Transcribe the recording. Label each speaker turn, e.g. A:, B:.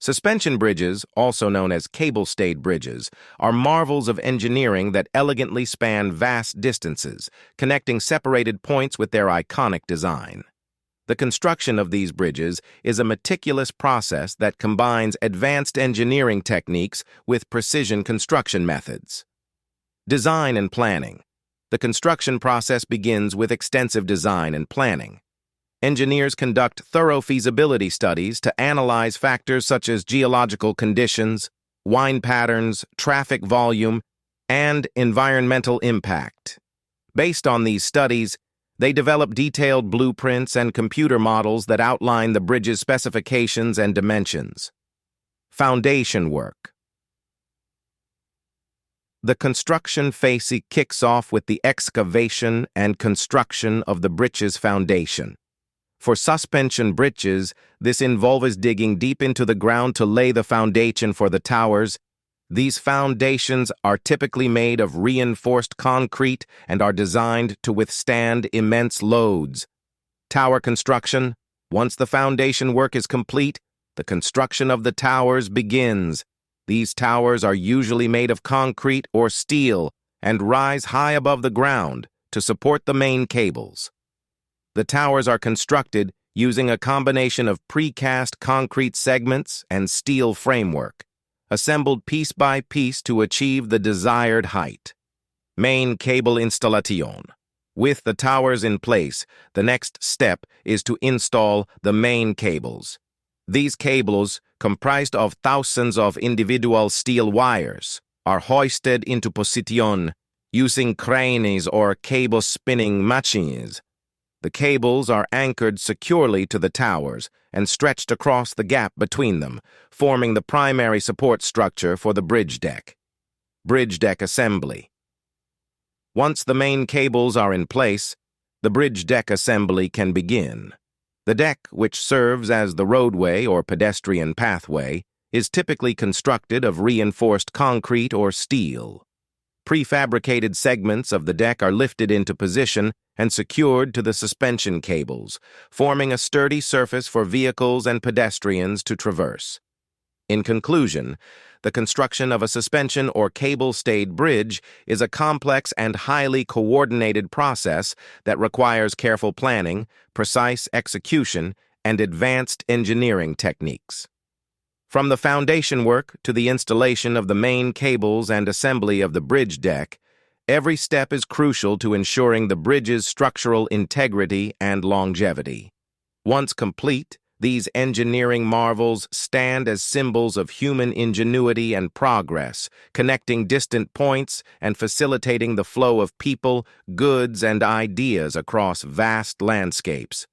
A: Suspension bridges, also known as cable-stayed bridges, are marvels of engineering that elegantly span vast distances, connecting separated points with their iconic design. The construction of these bridges is a meticulous process that combines advanced engineering techniques with precision construction methods. Design and planning. The construction process begins with extensive design and planning. Engineers conduct thorough feasibility studies to analyze factors such as geological conditions, wind patterns, traffic volume, and environmental impact. Based on these studies, they develop detailed blueprints and computer models that outline the bridge's specifications and dimensions. Foundation work. The construction phase kicks off with the excavation and construction of the bridge's foundation. For suspension bridges, this involves digging deep into the ground to lay the foundation for the towers. These foundations are typically made of reinforced concrete and are designed to withstand immense loads. Tower construction. Once the foundation work is complete, the construction of the towers begins. These towers are usually made of concrete or steel and rise high above the ground to support the main cables. The towers are constructed using a combination of precast concrete segments and steel framework, assembled piece by piece to achieve the desired height. Main cable installation. With the towers in place, the next step is to install the main cables. These cables, comprised of thousands of individual steel wires, are hoisted into position using cranes or cable spinning machines. The cables are anchored securely to the towers and stretched across the gap between them, forming the primary support structure for the bridge deck. Bridge deck assembly. Once the main cables are in place, the bridge deck assembly can begin. The deck, which serves as the roadway or pedestrian pathway, is typically constructed of reinforced concrete or steel. Prefabricated segments of the deck are lifted into position and secured to the suspension cables, forming a sturdy surface for vehicles and pedestrians to traverse. In conclusion, the construction of a suspension or cable-stayed bridge is a complex and highly coordinated process that requires careful planning, precise execution, and advanced engineering techniques. From the foundation work to the installation of the main cables and assembly of the bridge deck, every step is crucial to ensuring the bridge's structural integrity and longevity. Once complete, these engineering marvels stand as symbols of human ingenuity and progress, connecting distant points and facilitating the flow of people, goods, and ideas across vast landscapes.